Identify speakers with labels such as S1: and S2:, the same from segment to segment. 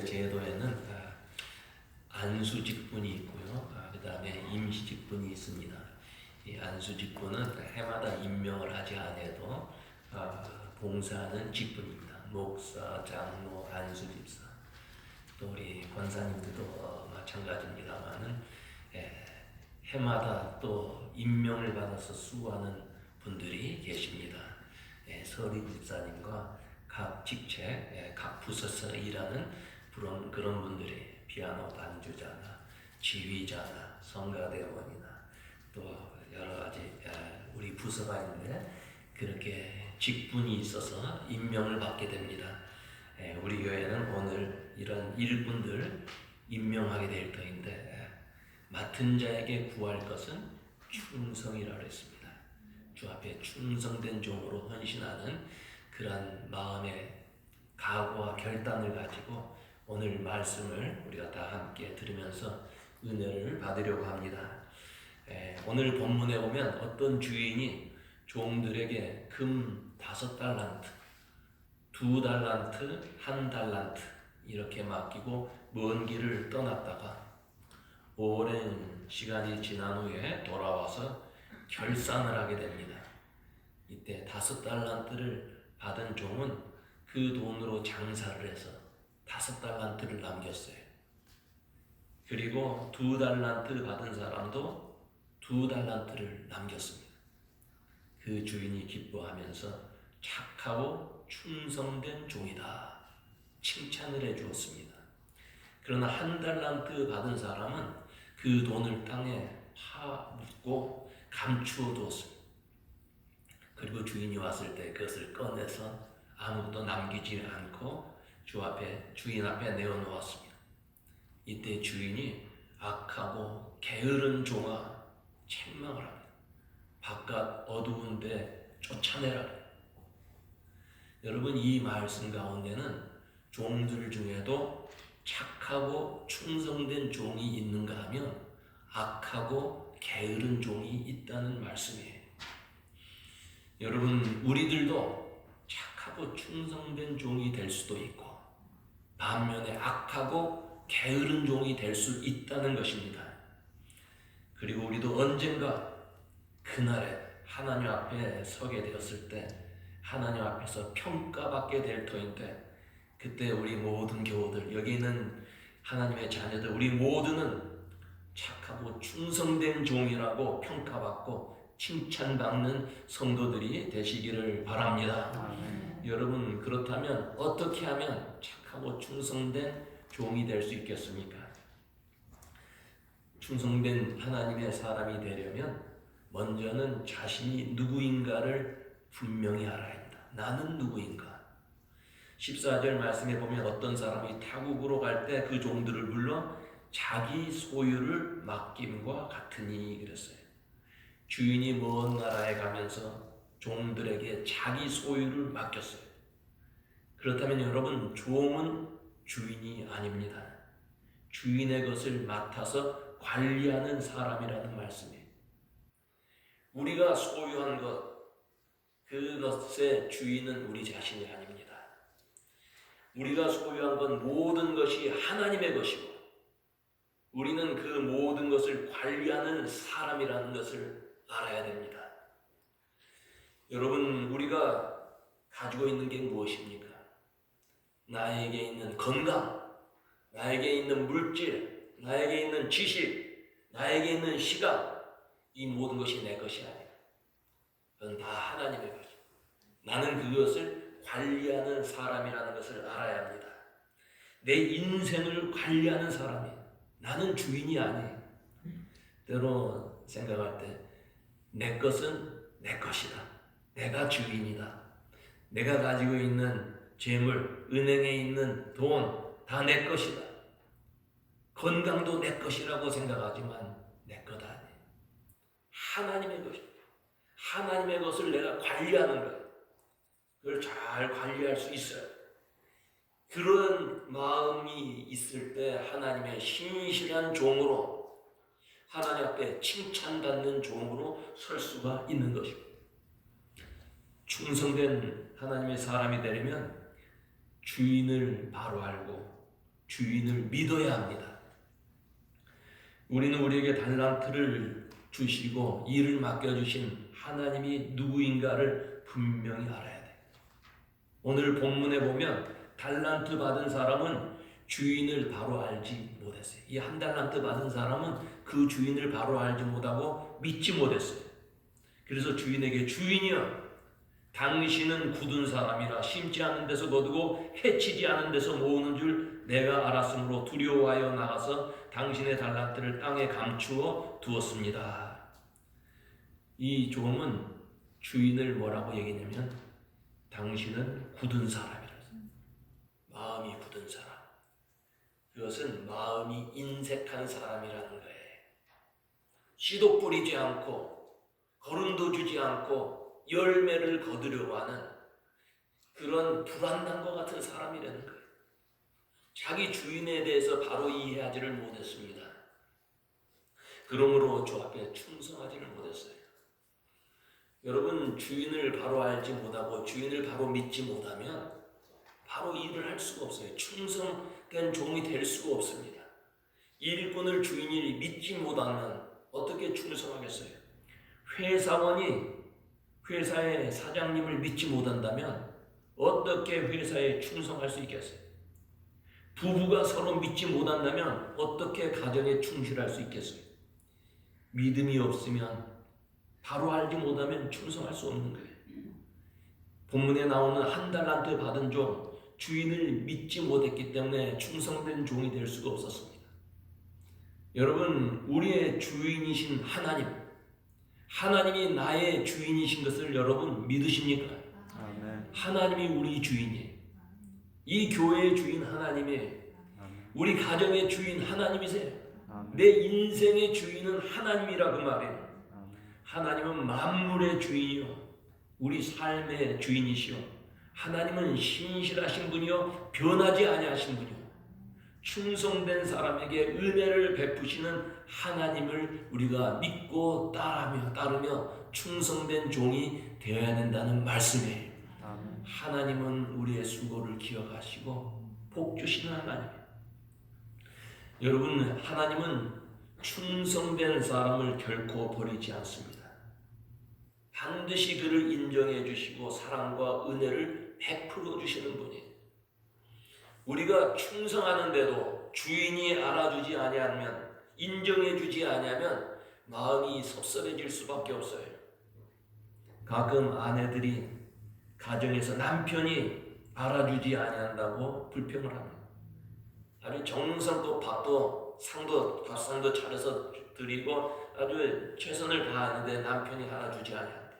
S1: 우리의 제도에는 안수직분이 있고요. 그 다음에 임시직분이 있습니다. 이 안수직분은 해마다 임명을 하지 않아도 봉사하는 직분입니다. 목사, 장로, 안수집사. 또 우리 권사님들도 마찬가지입니다만은 해마다 또 임명을 받아서 수고하는 분들이 계십니다. 서리 집사님과 각 직책, 각 부서에서 일하는 그런 분들이 피아노 반주자나 지휘자나 성가대원이나 또 여러 가지 우리 부서가 있는데 그렇게 직분이 있어서 임명을 받게 됩니다. 우리 교회는 오늘 이런 일꾼들 임명하게 될 터인데 맡은 자에게 구할 것은 충성이라고 했습니다. 주 앞에 충성된 종으로 헌신하는 그러한 마음의 각오와 결단을 가지고 오늘 말씀을 우리가 다 함께 들으면서 은혜를 받으려고 합니다. 오늘 본문에 보면 어떤 주인이 종들에게 금 5달란트, 2달란트, 1달란트 이렇게 맡기고 먼 길을 떠났다가 오랜 시간이 지난 후에 돌아와서 결산을 하게 됩니다. 이때 5달란트를 받은 종은 그 돈으로 장사를 해서 5달란트를 남겼어요. 그리고 2달란트 받은 사람도 2달란트를 남겼습니다. 그 주인이 기뻐하면서 착하고 충성된 종이다 칭찬을 해주었습니다. 그러나 1달란트 받은 사람은 그 돈을 땅에 파묻고 감추어 두었습니다. 그리고 주인이 왔을 때 그것을 꺼내서 아무것도 남기지 않고 주인 앞에 내어놓았습니다. 이때 주인이 악하고 게으른 종아 책망을 합니다. 바깥 어두운데 쫓아내라. 여러분, 이 말씀 가운데는 종들 중에도 착하고 충성된 종이 있는가 하면 악하고 게으른 종이 있다는 말씀이에요. 여러분, 우리들도 착하고 충성된 종이 될 수도 있고 반면에 악하고 게으른 종이 될 수 있다는 것입니다. 그리고 우리도 언젠가 그날에 하나님 앞에 서게 되었을 때 하나님 앞에서 평가받게 될 터인데 그때 우리 모든 교우들, 여기 있는 하나님의 자녀들, 우리 모두는 착하고 충성된 종이라고 평가받고 칭찬받는 성도들이 되시기를 바랍니다. 여러분, 그렇다면 어떻게 하면 착하고 충성된 종이 될 수 있겠습니까? 충성된 하나님의 사람이 되려면 먼저는 자신이 누구인가를 분명히 알아야 합니다. 나는 누구인가? 14절 말씀에 보면 어떤 사람이 타국으로 갈 때 그 종들을 불러 자기 소유를 맡김과 같으니 그랬어요. 주인이 먼 나라에 가면서 종들에게 자기 소유를 맡겼어요. 그렇다면 여러분, 종은 주인이 아닙니다. 주인의 것을 맡아서 관리하는 사람이라는 말씀이에요. 우리가 소유한 것, 그것의 주인은 우리 자신이 아닙니다. 우리가 소유한 건 모든 것이 하나님의 것이고 우리는 그 모든 것을 관리하는 사람이라는 것을 알아야 됩니다. 여러분, 우리가 가지고 있는 게 무엇입니까? 나에게 있는 건강, 나에게 있는 물질, 나에게 있는 지식, 나에게 있는 시간, 이 모든 것이 내 것이 아니에요. 그건 다 하나님의 것이에요. 나는 그것을 관리하는 사람이라는 것을 알아야 합니다. 내 인생을 관리하는 사람이에요. 나는 주인이 아니에요. 때로 생각할 때 내 것은 내 것이다. 내가 주인이다. 내가 가지고 있는 재물, 은행에 있는 돈 다 내 것이다. 건강도 내 것이라고 생각하지만 내 것 아니에요. 하나님의 것입니다. 하나님의 것을 내가 관리하는 거예요. 그걸 잘 관리할 수 있어요. 그런 마음이 있을 때 하나님의 신실한 종으로 하나님 앞에 칭찬받는 종으로 설 수가 있는 것입니다. 충성된 하나님의 사람이 되려면 주인을 바로 알고 주인을 믿어야 합니다. 우리는 우리에게 달란트를 주시고 일을 맡겨주신 하나님이 누구인가를 분명히 알아야 돼. 오늘 본문에 보면 달란트 받은 사람은 주인을 바로 알지 못했어요. 이 한 달란트 받은 사람은 그 주인을 바로 알지 못하고 믿지 못했어요. 그래서 주인에게 주인이여, 당신은 굳은 사람이라 심지 않은 데서 거두고 해치지 않은 데서 모으는 줄 내가 알았으므로 두려워하여 나가서 당신의 달란트를 땅에 감추어 두었습니다. 이 종은 주인을 뭐라고 얘기했냐면 당신은 굳은 사람이라. 마음이 굳은 사람. 그것은 마음이 인색한 사람이라는 거예요. 씨도 뿌리지 않고 거름도 주지 않고 열매를 거두려고 하는 그런 불안당과 같은 사람이라는 거예요. 자기 주인에 대해서 바로 이해하지를 못했습니다. 그러므로 주 앞에 충성하지를 못했어요. 여러분, 주인을 바로 알지 못하고 주인을 바로 믿지 못하면 바로 일을 할 수가 없어요. 충성된 종이 될 수가 없습니다. 일꾼을 주인이 믿지 못하면 어떻게 충성하겠어요? 회사원이 회사의 사장님을 믿지 못한다면 어떻게 회사에 충성할 수 있겠어요? 부부가 서로 믿지 못한다면 어떻게 가정에 충실할 수 있겠어요? 믿음이 없으면, 바로 알지 못하면 충성할 수 없는 거예요. 본문에 나오는 한 달란트 받은 종, 주인을 믿지 못했기 때문에 충성된 종이 될 수가 없었습니다. 여러분, 우리의 주인이신 하나님, 하나님이 나의 주인이신 것을 여러분 믿으십니까?
S2: 아멘.
S1: 하나님이 우리 주인이에요. 이 교회의 주인 하나님이에요. 우리 가정의 주인 하나님이세요.
S2: 아멘.
S1: 내 인생의 주인은 하나님이라고 말해요.
S2: 아멘.
S1: 하나님은 만물의 주인이요, 우리 삶의 주인이시요, 하나님은 신실하신 분이요, 변하지 아니하신 분이요, 충성된 사람에게 은혜를 베푸시는 하나님을 우리가 믿고 따르며 충성된 종이 되어야 된다는 말씀이에요.
S2: 아멘.
S1: 하나님은 우리의 수고를 기억하시고 복 주시는 하나님이에요. 여러분, 하나님은 충성된 사람을 결코 버리지 않습니다. 반드시 그를 인정해 주시고 사랑과 은혜를 베풀어 주시는 분이에요. 우리가 충성하는데도 주인이 알아주지 아니하면, 인정해 주지 아니하면 마음이 섭섭해질 수밖에 없어요. 가끔 아내들이 가정에서 남편이 알아주지 아니한다고 불평을 합니다. 아주 정성껏 밥상도 차려서 드리고 아주 최선을 다하는데 남편이 알아주지 아니한다.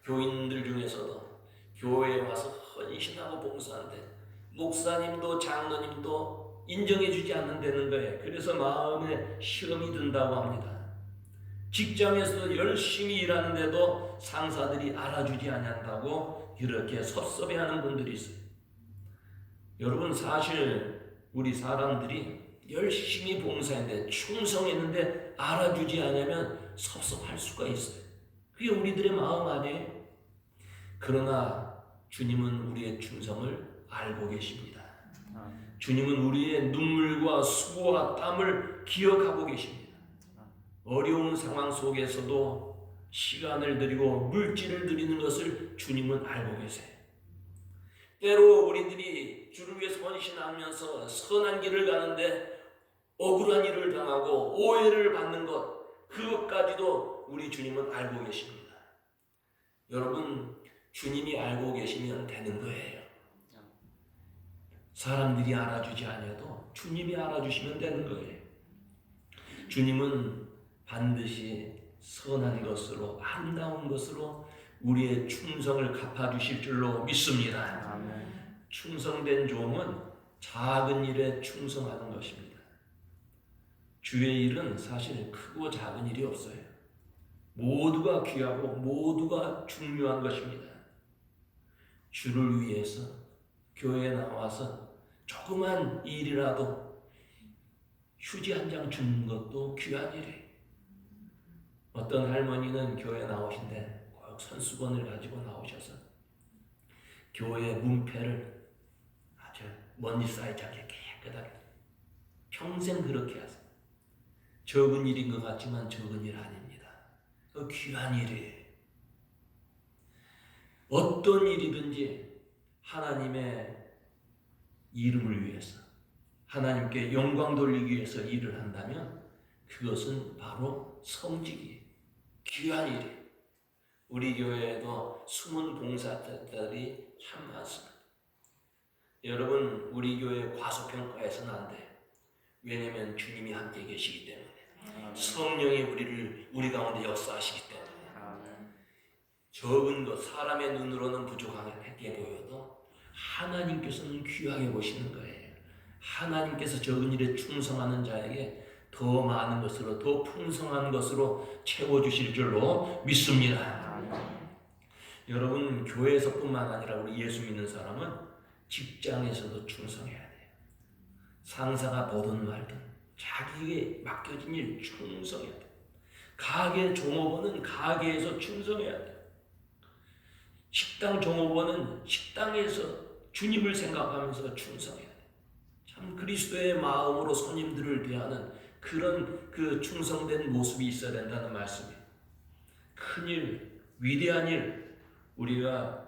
S1: 교인들 중에서도 교회에 와서 헌신하고 봉사하는데 목사님도 장로님도 인정해주지 않는다는 거예요. 그래서 마음에 시험이 든다고 합니다. 직장에서도 열심히 일하는데도 상사들이 알아주지 않는다고 이렇게 섭섭해하는 분들이 있어요. 여러분, 사실 우리 사람들이 열심히 봉사했는데 충성했는데 알아주지 않으면 섭섭할 수가 있어요. 그게 우리들의 마음 아니에요? 그러나 주님은 우리의 충성을 알고 계십니다. 주님은 우리의 눈물과 수고와 땀을 기억하고 계십니다. 어려운 상황 속에서도 시간을 들이고 물질을 드리는 것을 주님은 알고 계세요. 때로 우리들이 주를 위해서 헌신하면서 선한 길을 가는데 억울한 일을 당하고 오해를 받는 것, 그것까지도 우리 주님은 알고 계십니다. 여러분, 주님이 알고 계시면 되는 거예요. 사람들이 알아주지 않아도 주님이 알아주시면 되는 거예요. 주님은 반드시 선한 것으로, 아름다운 것으로 우리의 충성을 갚아주실 줄로 믿습니다.
S2: 아멘.
S1: 충성된 종은 작은 일에 충성하는 것입니다. 주의 일은 사실 크고 작은 일이 없어요. 모두가 귀하고 모두가 중요한 것입니다. 주를 위해서 교회에 나와서 조그만 일이라도 휴지 한 장 주는 것도 귀한 일이에요. 어떤 할머니는 교회에 나오신데 꼭 손수건을 가지고 나오셔서 교회 문패를 아주 먼지 쌓이지 않게 깨끗하게 평생 그렇게 하세요. 적은 일인 것 같지만 적은 일 아닙니다. 그 귀한 일이에요. 어떤 일이든지 하나님의 이름을 위해서 하나님께 영광 돌리기 위해서 일을 한다면 그것은 바로 성직이에요. 귀한 일이에요. 우리 교회에도 숨은 봉사자들이 참 많습니다. 여러분, 우리 교회 과소평가해서는 안 돼요. 왜냐하면 주님이 함께 계시기 때문에, 성령이 우리 가운데 역사하시기 때문에. 적은 것, 사람의 눈으로는 부족하게 보여도 하나님께서는 귀하게 보시는 거예요. 하나님께서 적은 일에 충성하는 자에게 더 많은 것으로, 더 풍성한 것으로 채워주실 줄로 믿습니다. 여러분, 교회에서뿐만 아니라 우리 예수 믿는 사람은 직장에서도 충성해야 돼요. 상사가 보든 말든 자기에게 맡겨진 일 충성해야 돼요. 가게 종업원은 가게에서 충성해야 돼요. 식당 종업원은 식당에서 주님을 생각하면서 충성해야 돼요. 참 그리스도의 마음으로 손님들을 대하는 그런 그 충성된 모습이 있어야 된다는 말씀이에요. 큰일, 위대한 일, 우리가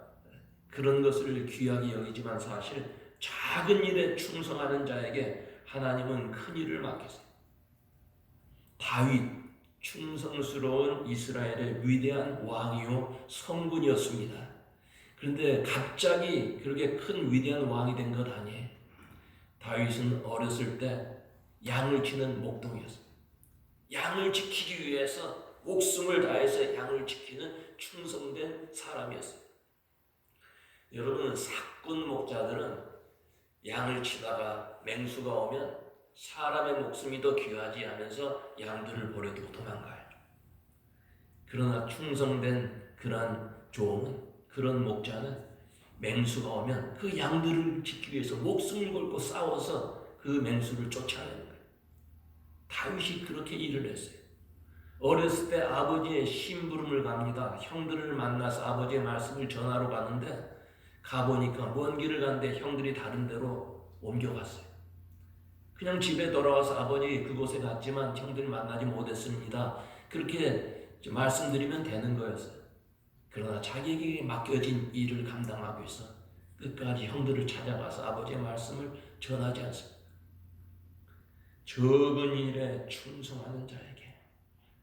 S1: 그런 것을 귀하게 여기지만 사실 작은 일에 충성하는 자에게 하나님은 큰 일을 맡기세요. 다윗, 충성스러운 이스라엘의 위대한 왕이요 성군이었습니다. 그런데 갑자기 그렇게 큰 위대한 왕이 된 것 아니에요. 다윗은 어렸을 때 양을 치는 목동이었어요. 양을 지키기 위해서 목숨을 다해서 양을 지키는 충성된 사람이었어요. 여러분, 사꾼 목자들은 양을 치다가 맹수가 오면 사람의 목숨이 더 귀하지 하면서 양들을 버려두고 도망가요. 그러나 충성된 그런 종은, 그런 목자는 맹수가 오면 그 양들을 지키기 위해서 목숨을 걸고 싸워서 그 맹수를 쫓아내는 거예요. 다윗이 그렇게 일을 했어요. 어렸을 때 아버지의 심부름을 갑니다. 형들을 만나서 아버지의 말씀을 전하러 가는데 가보니까 먼 길을 갔는데 형들이 다른 데로 옮겨갔어요. 그냥 집에 돌아와서 아버지 그곳에 갔지만 형들 만나지 못했습니다. 그렇게 말씀드리면 되는 거였어요. 그러나 자기에게 맡겨진 일을 감당하고 있어 끝까지 형들을 찾아가서 아버지의 말씀을 전하지 않습니다. 적은 일에 충성하는 자에게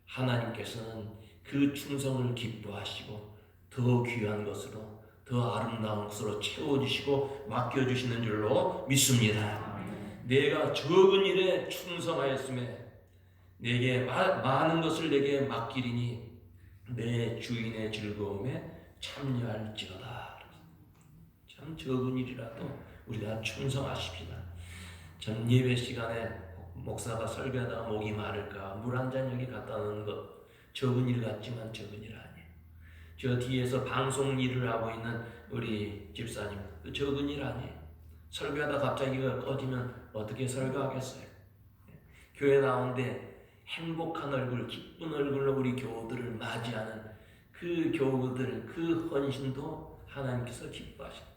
S1: 하나님께서는 그 충성을 기뻐하시고 더 귀한 것으로, 더 아름다운 것으로 채워주시고 맡겨주시는 줄로 믿습니다. 내가 적은 일에 충성하였음에 내게 많은 것을 내게 맡기리니 내 주인의 즐거움에 참여할지어다. 참 적은 일이라도 우리가 충성하십시다. 전 예배 시간에 목사가 설교하다가 목이 마를까 물 한 잔 여기 갖다 놓는 것 적은 일 같지만 적은 일 아니에요. 저 뒤에서 방송 일을 하고 있는 우리 집사님 그 적은 일 아니에요. 설교하다 갑자기 꺼지면 어떻게 설교하겠어요? 교회 나오는데 행복한 얼굴, 기쁜 얼굴로 우리 교우들을 맞이하는 그 교우들, 그 헌신도 하나님께서 기뻐하십니다.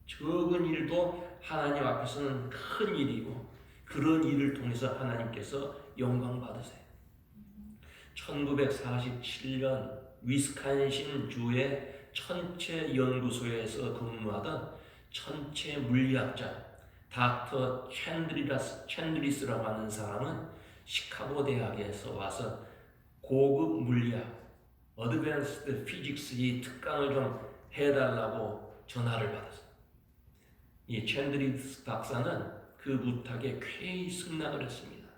S1: 적은 일도 하나님 앞에서는 큰 일이고 그런 일을 통해서 하나님께서 영광 받으세요. 1947년 위스콘신 주의 천체 연구소에서 근무하던 천체 물리학자 닥터 챈드리스라고 하는 사람은 시카고 대학에서 와서 고급 물리학 어드밴스드 피직스 특강을 좀 해달라고 전화를 받았어요. 이 챈드리스 박사는 그 부탁에 쾌히 승낙을 했습니다.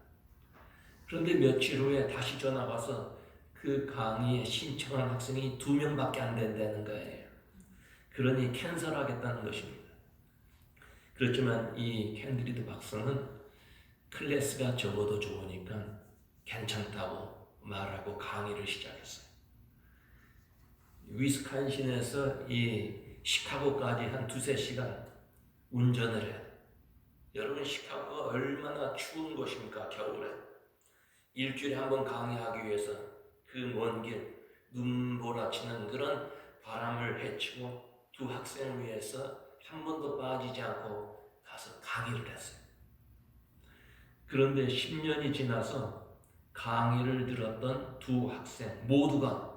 S1: 그런데 며칠 후에 다시 전화가 와서 그 강의에 신청한 학생이 2명밖에 안 된다는 거예요. 그러니 캔슬하겠다는 것입니다. 그렇지만 이 캔드리드 박사는 클래스가 적어도 좋으니까 괜찮다고 말하고 강의를 시작했어요. 위스콘신에서 이 시카고까지 한 2-3시간 운전을 해요. 여러분, 시카고가 얼마나 추운 곳입니까? 겨울에. 일주일에 한 번 강의하기 위해서 그 먼 길, 눈몰아치는 그런 바람을 헤치고 두 학생을 위해서 한 번도 빠지지 않고 가서 강의를 했어요. 그런데 10년이 지나서 강의를 들었던 두 학생 모두가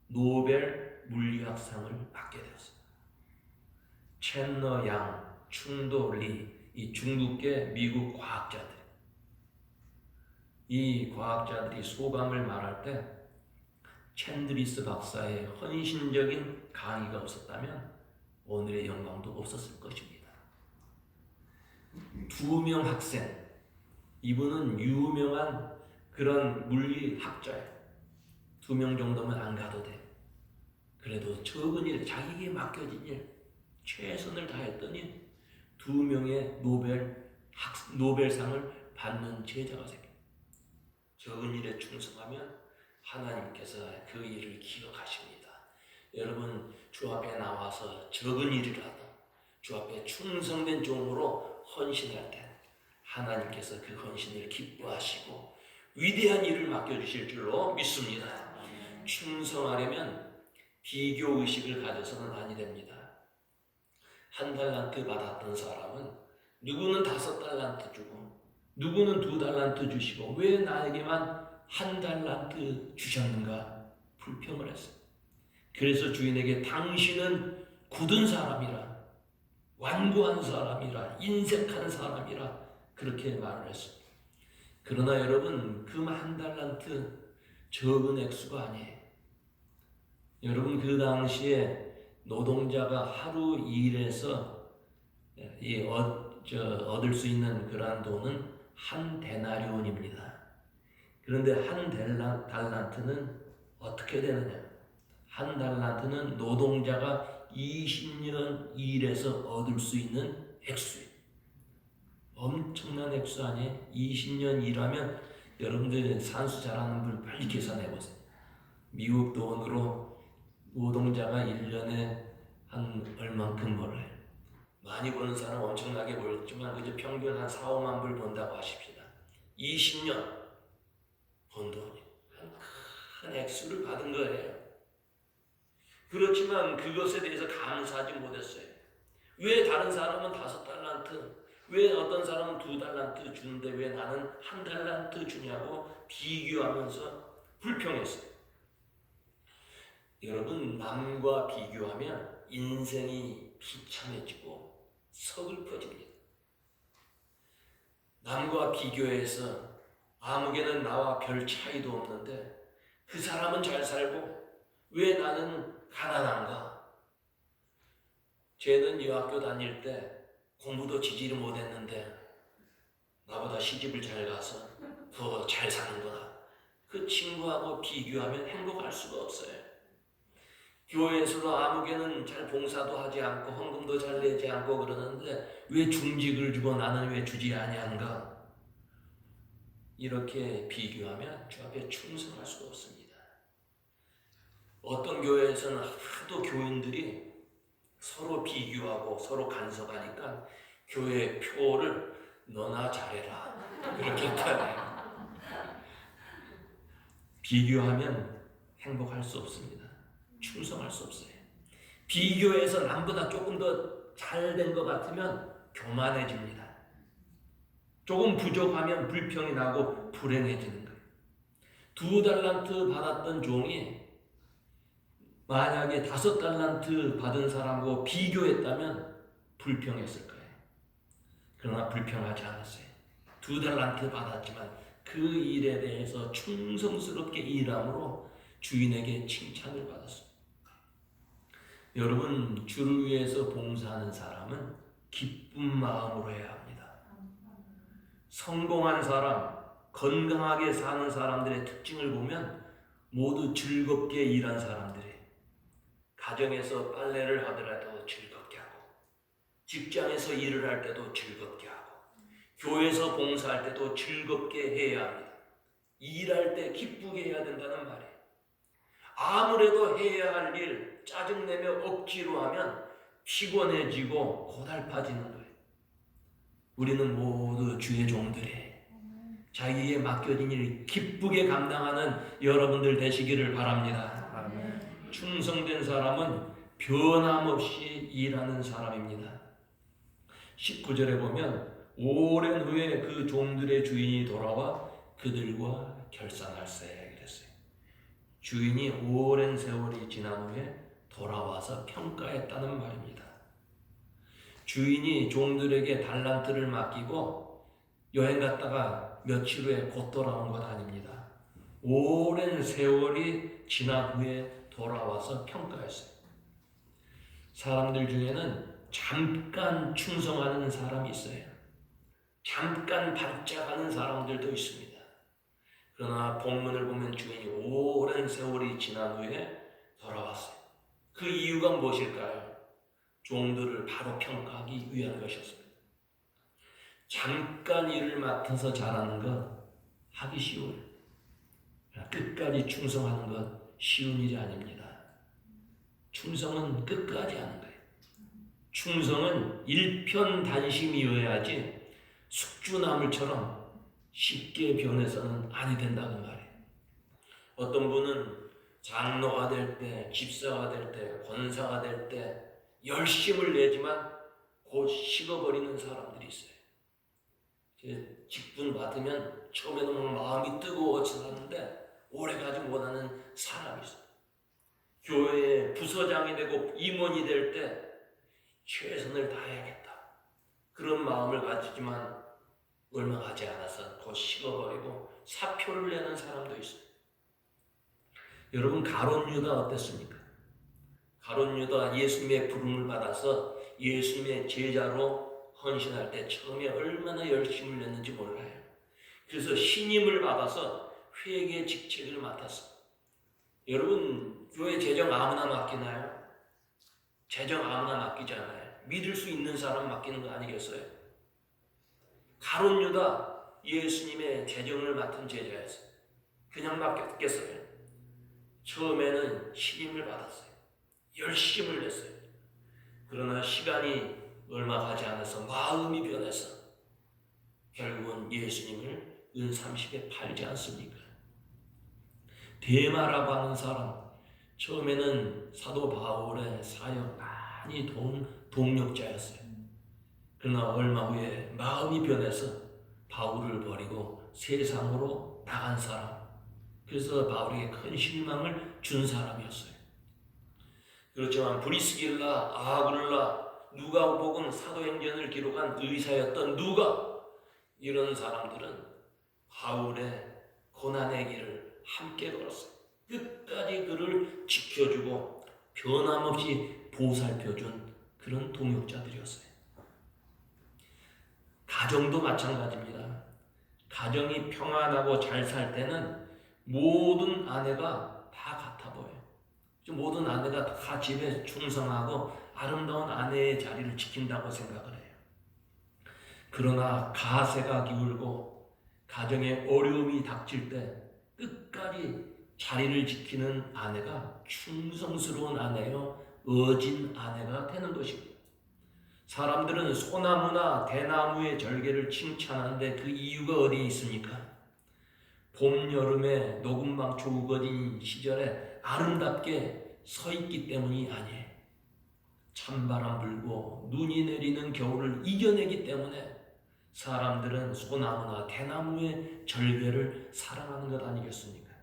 S1: 노벨 물리학상을 받게 되었어요. 챈러 양, 충도 리, 이 중국계 미국 과학자들. 이 과학자들이 소감을 말할 때 챈드리스 박사의 헌신적인 강의가 없었다면 오늘의 영광도 없었을 것입니다. 2명 학생, 이분은 유명한 그런 물리학자예요. 2명 정도면 안 가도 돼. 그래도 적은 일, 자기에게 맡겨진 일 최선을 다했더니 2명의 노벨상을 받는 제자가 생깁니다. 적은 일에 충성하면 하나님께서 그 일을 기억하십니다. 여러분, 주 앞에 나와서 적은 일이라도 주 앞에 충성된 종으로 헌신할 때 하나님께서 그 헌신을 기뻐하시고 위대한 일을 맡겨주실 줄로 믿습니다. 충성하려면 비교의식을 가져서는 아니 됩니다. 1달란트 받았던 사람은 누구는 5달란트 주고 누구는 2달란트 주시고 왜 나에게만 1달란트 주셨는가 불평을 했어요. 그래서 주인에게 당신은 굳은 사람이라, 완고한 사람이라, 인색한 사람이라 그렇게 말을 했어요. 그러나 여러분, 그 1달란트 적은 액수가 아니에요. 여러분, 그 당시에 노동자가 하루 일해서 얻을 수 있는 그러한 돈은 1데나리온입니다. 그런데 1달란트는 어떻게 되느냐? 1달란트는 노동자가 20년 일해서 얻을 수 있는 액수예요. 엄청난 액수 아니에요? 20년 일하면 여러분들 산수 잘하는 분 빨리 계산해 보세요. 미국 돈으로 노동자가 1년에 한 얼만큼 벌어요. 많이 버는 사람 엄청나게 벌었지만 그저 평균 한 4, 5만 불 번다고 하십시다. 20년 번 돈이 큰 액수를 받은 거예요. 그렇지만 그것에 대해서 감사하지 못했어요. 왜 다른 사람은 5달란트, 왜 어떤 사람은 2달란트 주는데 왜 나는 1달란트 주냐고 비교하면서 불평했어요. 여러분, 남과 비교하면 인생이 비참해지고 서글퍼집니다. 남과 비교해서 아무개는 나와 별 차이도 없는데 그 사람은 잘 살고 왜 나는 가난한가? 쟤는 여학교 다닐 때 공부도 지지를 못했는데 나보다 시집을 잘 가서 더 잘 사는구나. 그 친구하고 비교하면 행복할 수가 없어요. 교회에서도 아무개는 잘 봉사도 하지 않고 헌금도 잘 내지 않고 그러는데 왜 중직을 주고 나는 왜 주지 아니한가? 이렇게 비교하면 주 앞에 충성할 수가 없습니다. 어떤 교회에서는 하도 교인들이 서로 비교하고 서로 간섭하니까 교회 표를 너나 잘해라 그렇게 했다네요. 비교하면 행복할 수 없습니다. 충성할 수 없어요. 비교해서 남보다 조금 더 잘 된 것 같으면 교만해집니다. 조금 부족하면 불평이 나고 불행해지는 거예요. 2달란트 받았던 종이 만약에 5달란트 받은 사람하고 비교했다면 불평했을 거예요. 그러나 불평하지 않았어요. 2달란트 받았지만 그 일에 대해서 충성스럽게 일함으로 주인에게 칭찬을 받았어요. 여러분, 주를 위해서 봉사하는 사람은 기쁜 마음으로 해야 합니다. 성공한 사람, 건강하게 사는 사람들의 특징을 보면 모두 즐겁게 일한 사람들이에요. 가정에서 빨래를 하더라도 즐겁게 하고, 직장에서 일을 할 때도 즐겁게 하고, 교회에서 봉사할 때도 즐겁게 해야 합니다. 일할 때 기쁘게 해야 된다는 말이에요. 아무래도 해야 할 일 짜증내며 억지로 하면 피곤해지고 고달파지는 거예요. 우리는 모두 주의 종들이에요. 자기에게 맡겨진 일 기쁘게 감당하는 여러분들 되시기를 바랍니다. 충성된 사람은 변함없이 일하는 사람입니다. 19절에 보면 오랜 후에 그 종들의 주인이 돌아와 그들과 결산할세 그랬어요. 주인이 오랜 세월이 지난 후에 돌아와서 평가했다는 말입니다. 주인이 종들에게 달란트를 맡기고 여행 갔다가 며칠 후에 곧 돌아온 것 아닙니다. 오랜 세월이 지난 후에 돌아와서 평가했어요. 사람들 중에는 잠깐 충성하는 사람이 있어요. 잠깐 반짝하는 사람들도 있습니다. 그러나 본문을 보면 주인이 오랜 세월이 지난 후에 돌아왔어요. 그 이유가 무엇일까요? 종들을 바로 평가하기 위한 것이었습니다. 잠깐 일을 맡아서 잘하는 건 하기 쉬워요. 끝까지 충성하는 건 쉬운 일이 아닙니다. 충성은 끝까지 하는 거예요. 충성은 일편단심이어야지 숙주나물처럼 쉽게 변해서는 아니 된다는 말이에요. 어떤 분은 장로가 될 때, 집사가 될 때, 권사가 될 때 열심을 내지만 곧 식어버리는 사람들이 있어요. 직분 받으면 처음에는 마음이 뜨거워서 하는데 오래가지 못하는 사람이 있어요. 교회에 부서장이 되고 임원이 될 때 최선을 다해야겠다. 그런 마음을 가지지만 얼마 가지 않아서 곧 식어버리고 사표를 내는 사람도 있어요. 여러분 가룟 유다 어땠습니까? 가룟 유다 예수님의 부름을 받아서 예수님의 제자로 헌신할 때 처음에 얼마나 열심을 냈는지 몰라요. 그래서 신임을 받아서 회계 직책을 맡았어요. 여러분 교회 재정 아무나 맡기나요? 재정 아무나 맡기잖아요. 믿을 수 있는 사람 맡기는 거 아니겠어요? 가룟 유다 예수님의 재정을 맡은 제자였어요. 그냥 맡겼겠어요? 처음에는 신임을 받았어요. 열심을 냈어요. 그러나 시간이 얼마 가지 않아서 마음이 변해서 결국은 예수님을 은30에 팔지 않습니까? 데마라고 하는 사람, 처음에는 사도 바울의 사역 많이 동력자였어요. 그러나 얼마 후에 마음이 변해서 바울을 버리고 세상으로 나간 사람, 그래서 바울에게 큰 실망을 준 사람이었어요. 그렇지만 브리스길라, 아굴라, 누가복음, 사도행전을 기록한 의사였던 누가, 이런 사람들은 바울의 고난의 길을 함께 걸었어요. 끝까지 그를 지켜주고 변함없이 보살펴준 그런 동역자들이었어요. 가정도 마찬가지입니다. 가정이 평안하고 잘 살 때는 모든 아내가 다 같아 보여요. 모든 아내가 다 집에 충성하고 아름다운 아내의 자리를 지킨다고 생각을 해요. 그러나 가세가 기울고 가정에 어려움이 닥칠 때 끝까지 자리를 지키는 아내가 충성스러운 아내요, 어진 아내가 되는 것입니다. 사람들은 소나무나 대나무의 절개를 칭찬하는데 그 이유가 어디에 있습니까? 봄, 여름에 녹음방초 우거진 시절에 아름답게 서 있기 때문이 아니에요. 찬바람 불고 눈이 내리는 겨울을 이겨내기 때문에 사람들은 소나무나 대나무의 절개를 사랑하는 것 아니겠습니까?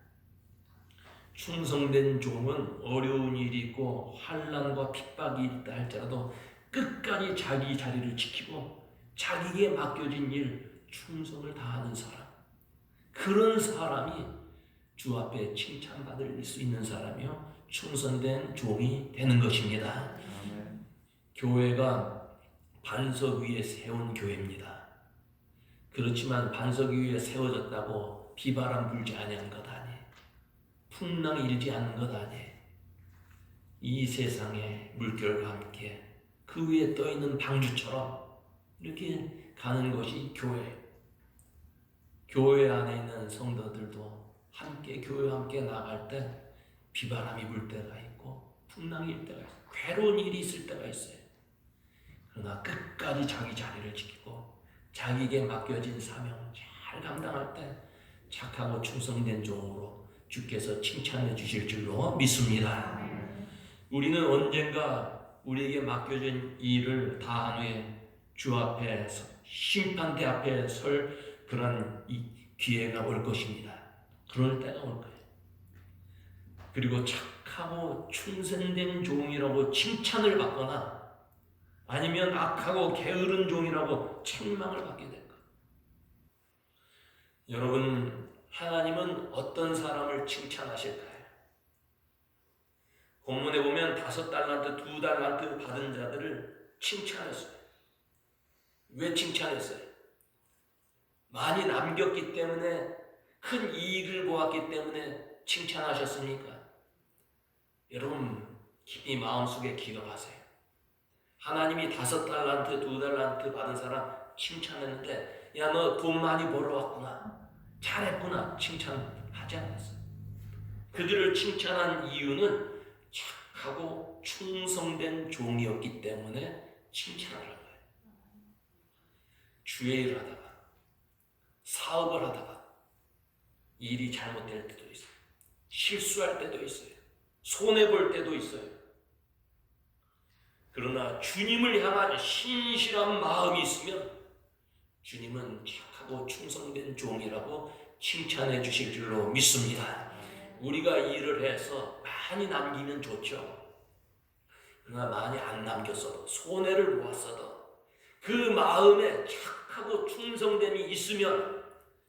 S1: 충성된 종은 어려운 일이 있고 환난과 핍박이 있다 할지라도 끝까지 자기 자리를 지키고 자기에게 맡겨진 일 충성을 다하는 사람, 그런 사람이 주 앞에 칭찬받을 수 있는 사람이요, 충성된 종이 되는 것입니다. 아멘. 교회가 반석 위에 세운 교회입니다. 그렇지만 반석 위에 세워졌다고 비바람 불지 아니한 것 아니에요. 풍랑이 일지 않는 것 아니에요. 이 세상의 물결과 함께 그 위에 떠있는 방주처럼 이렇게 가는 것이 교회예요. 교회 안에 있는 성도들도 함께 교회와 함께 나갈 때 비바람이 불 때가 있고 풍랑이 일 때가 있어요. 괴로운 일이 있을 때가 있어요. 그러나 끝까지 자기 자리를 지키고 자기에게 맡겨진 사명 잘 감당할 때 착하고 충성된 종으로 주께서 칭찬해 주실 줄로 믿습니다. 우리는 언젠가 우리에게 맡겨진 일을 다한 후에 주 앞에 심판대 앞에 설 그런 이 기회가 올 것입니다. 그럴 때가 올 거예요. 그리고 착하고 충성된 종이라고 칭찬을 받거나 아니면 악하고 게으른 종이라고 책망을 받게 될 거예요. 여러분, 하나님은 어떤 사람을 칭찬하실까요? 본문에 보면 5달란트, 2달란트 받은 자들을 칭찬했어요. 왜 칭찬했어요? 많이 남겼기 때문에, 큰 이익을 보았기 때문에 칭찬하셨습니까? 여러분, 깊이 마음속에 기도하세요. 하나님이 5달란트, 2달란트 받은 사람 칭찬했는데, 야, 너 돈 많이 벌어왔구나, 잘했구나, 칭찬하지 않았어요. 그들을 칭찬한 이유는 착하고 충성된 종이었기 때문에 칭찬을 한 거예요. 주의 일을 하다가, 사업을 하다가 일이 잘못될 때도 있어요. 실수할 때도 있어요. 손해볼 때도 있어요. 그러나 주님을 향한 신실한 마음이 있으면 주님은 착하고 충성된 종이라고 칭찬해 주실 줄로 믿습니다. 우리가 일을 해서 많이 남기면 좋죠. 그러나 많이 안 남겼어도, 손해를 보았어도 그 마음에 착하고 충성됨이 있으면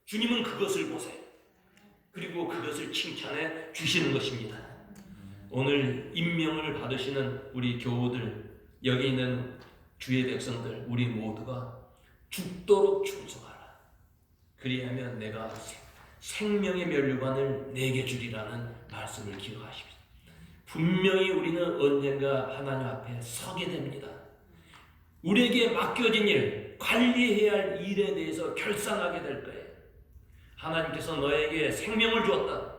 S1: 주님은 그것을 보세요. 그리고 그것을 칭찬해 주시는 것입니다. 오늘 임명을 받으시는 우리 교우들, 여기 있는 주의 백성들, 우리 모두가 죽도록 충성하라. 그리하면 내가 생명의 면류관을 내게 주리라는 말씀을 기억하십시오. 분명히 우리는 언젠가 하나님 앞에 서게 됩니다. 우리에게 맡겨진 일, 관리해야 할 일에 대해서 결산하게 될 거예요. 하나님께서 너에게 생명을 주었다,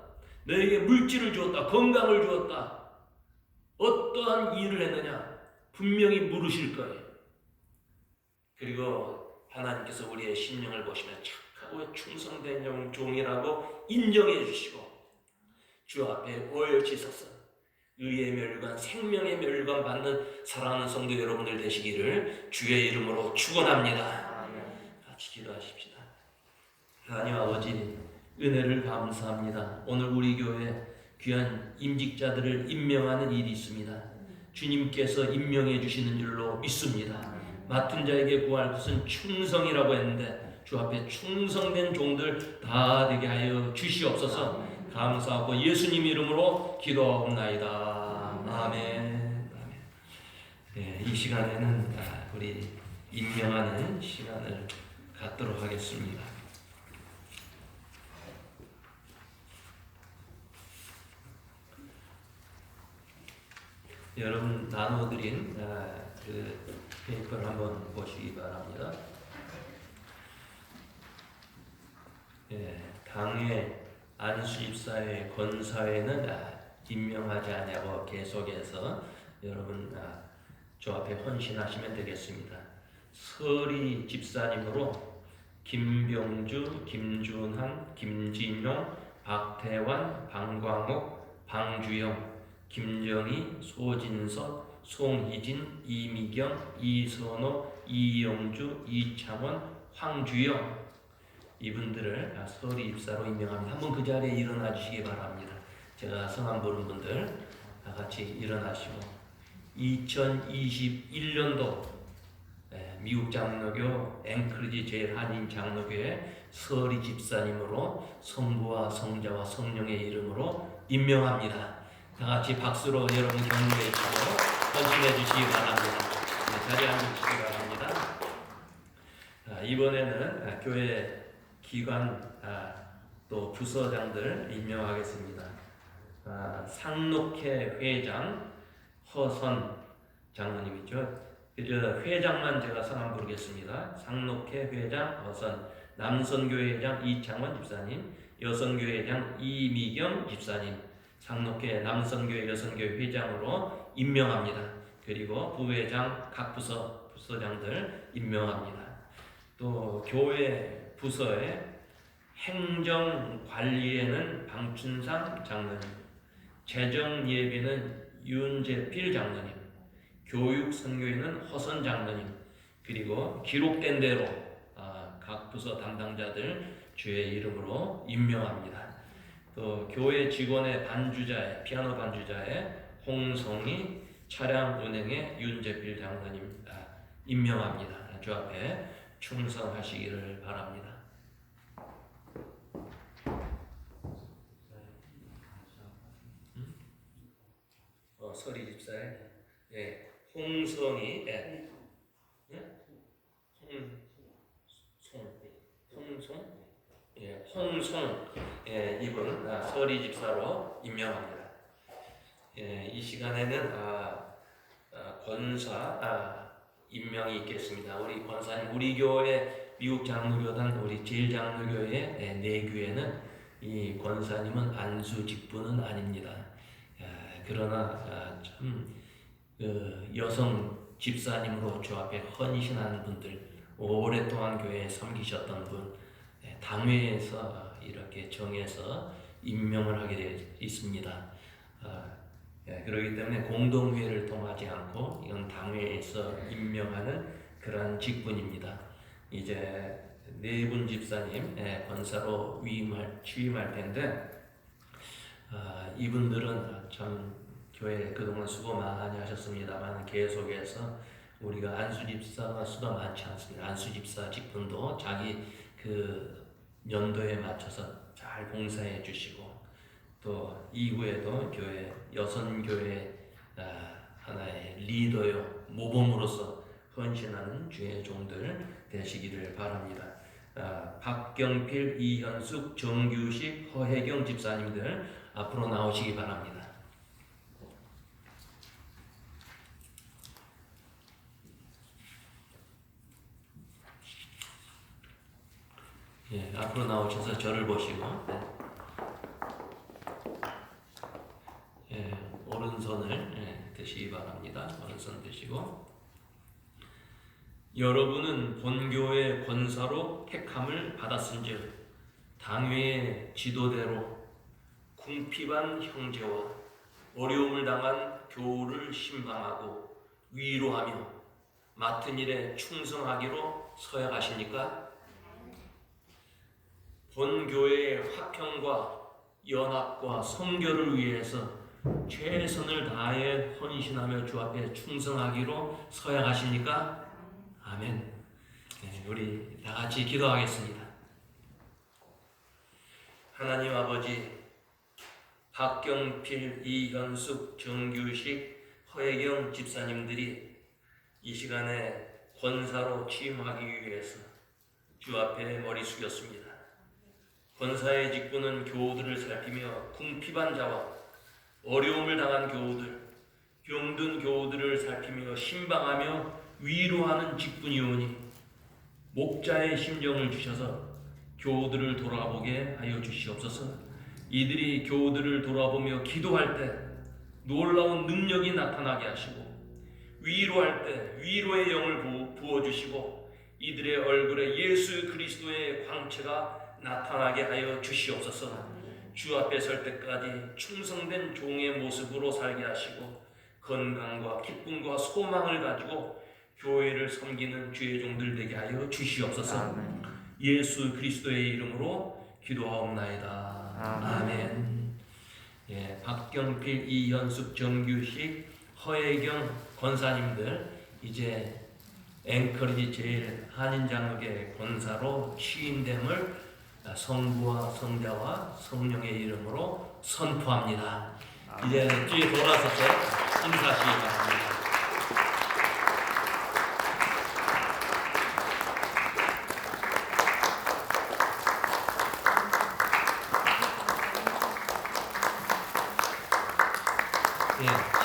S1: 너에게 물질을 주었다, 건강을 주었다, 어떠한 일을 했느냐 분명히 물으실 거예요. 그리고 하나님께서 우리의 심령을 보시면 착하고 충성된 종이라고 인정해 주시고 주 앞에 오열지서서 의의 멸관, 생명의 멸관 받는 사랑하는 성도 여러분들 되시기를 주의 이름으로 축원합니다. 같이 기도하십시다. 하나님 아버지, 은혜를 감사합니다. 오늘 우리 교회 귀한 임직자들을 임명하는 일이 있습니다. 주님께서 임명해 주시는 줄로 믿습니다. 맡은 자에게 구할 것은 충성이라고 했는데 주 앞에 충성된 종들 다 되게 하여 주시옵소서. 감사하고 예수님 이름으로 기도하옵나이다. 아멘. 네, 이 시간에는 우리 임명하는 시간을 갖도록 하겠습니다. 여러분 나눠드린 그 페이퍼를 한번 보시기 바랍니다. 당의 안수집사의 권사회는 임명하지 않냐고 계속해서 여러분 저 앞에 헌신하시면 되겠습니다. 서리 집사님으로 김병주, 김준한, 김진용, 박태환, 방광옥, 방주영, 김정희, 소진석, 송희진, 이미경, 이선호, 이영주, 이창원, 황주영, 이분들을 서리 입사로 임명합니다. 한번 그 자리에 일어나 주시기 바랍니다. 제가 성함 부른 분들 다 같이 일어나시고 2021년도 미국 장로교 앵크리지 제일한인 장로교회 서리 집사님으로 성부와 성자와 성령의 이름으로 임명합니다. 다 같이 박수로 여러분 격려해 주시고 헌신해 주시기 바랍니다. 자리에 앉으시기 바랍니다. 이번에는 교회 기관 또 부서장들 임명하겠습니다. 상록회 회장 허선 장로님이죠. 회장만 제가 성함 부르겠습니다. 상록회 회장 허선, 남선교회 회장 이창원 집사님, 여선교회 회장 이미경 집사님, 상록회 남선교회 여선교회 회장으로 임명합니다. 그리고 부회장 각 부서장들 임명합니다. 또 교회 부서의 행정관리에는 방춘상 장로님, 재정예배는 윤재필 장로님, 교육선교에는 허선 장로님, 그리고 기록된 대로 각 부서 담당자들 주의 이름으로 임명합니다. 또 교회 직원의 반주자의 피아노 반주자의 홍성희, 차량 운행의 윤재필 장로님 임명합니다. 주 앞에 충성하시기를 바랍니다. 서리 집사의 홍성희, 홍송 이분 서리 집사로 임명합니다. 이 시간에는 권사 임명이 있겠습니다. 우리 권사님, 우리 교회 미국 장로교단 우리 제일장로교회 내교회는 이 권사님은 안수 직분은 아닙니다. 그러나 여성 집사님으로 주 앞에 헌신하는 분들, 오랫동안 교회에 섬기셨던 분, 당회에서 이렇게 정해서 임명을 하게 되어 있습니다. 그렇기 때문에 공동회를 통하지 않고 이건 당회에서 임명하는 그러한 직분입니다. 이제 네 분 집사님 권사로 취임할 텐데 이분들은 참 교회 그동안 수고 많이 하셨습니다만 계속해서 우리가 안수 집사가 수가 많지 않습니다. 안수 집사 직분도 자기 그 연도에 맞춰서 잘 봉사해 주시고, 또 이후에도 교회 여선교회 하나의 리더요 모범으로서 헌신하는 주의 종들 되시기를 바랍니다. 박경필, 이현숙, 정규식, 허혜경 집사님들 앞으로 나오시기 바랍니다. 앞으로 나오셔서 저를 보시고 오른손을 드시기 바랍니다. 오른손 드시고, 여러분은 본교의 권사로 택함을 받았은즉 당회의 지도대로 궁핍한 형제와 어려움을 당한 교우를 신방하고 위로하며 맡은 일에 충성하기로 서약하십니까? 본교회의 화평과 연합과 성결을 위해서 최선을 다해 헌신하며 주 앞에 충성하기로 서약하십니까? 아멘. 우리 다 같이 기도하겠습니다. 하나님 아버지, 박경필, 이현숙, 정규식, 허혜경 집사님들이 이 시간에 권사로 취임하기 위해서 주 앞에 머리 숙였습니다. 권사의 직분은 교우들을 살피며 궁핍한 자와 어려움을 당한 교우들, 병든 교우들을 살피며 신방하며 위로하는 직분이오니 목자의 심정을 주셔서 교우들을 돌아보게 하여 주시옵소서. 이들이 교우들을 돌아보며 기도할 때 놀라운 능력이 나타나게 하시고, 위로할 때 위로의 영을 부어주시고, 이들의 얼굴에 예수 그리스도의 광채가 나타나게 하여 주시옵소서. 주 앞에 설 때까지 충성된 종의 모습으로 살게 하시고, 건강과 기쁨과 소망을 가지고 교회를 섬기는 주의 종들 되게 하여 주시옵소서. 예수 그리스도의 이름으로 기도하옵나이다. 아멘. 박경필, 이현숙, 정규식, 허혜경 권사님들 이제 앵커리지 제일 한인장로교회 권사로 취임됨을 성부와 성자와 성령의 이름으로 선포합니다. 이제 뒤에 돌아서서 인사하시기 바랍니다.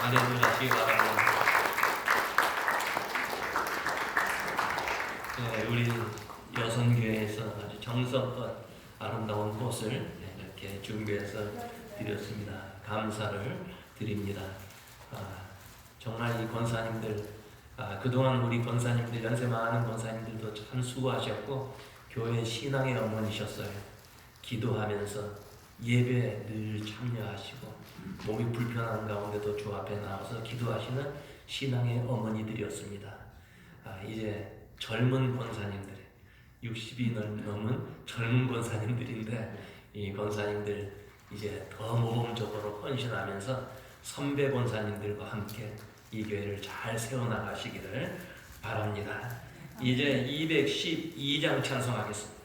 S1: 자리에 가시기 바랍니다. 우리 여성교회에서 아주 정성껏 아름다운 꽃을 이렇게 준비해서 드렸습니다. 감사를 드립니다. 정말 이 권사님들, 그동안 우리 권사님들, 연세 많은 권사님들도 참 수고하셨고 교회 신앙의 어머니셨어요. 기도하면서 예배 늘 참여하시고 몸이 불편한 가운데도 주 앞에 나와서 기도하시는 신앙의 어머니들이었습니다. 이제 젊은 권사님들, 60이 넘은 젊은 권사님들인데 이 권사님들 이제 더 모범적으로 헌신하면서 선배 권사님들과 함께 이 교회를 잘 세워나가시기를 바랍니다. 이제 212장 찬송하겠습니다.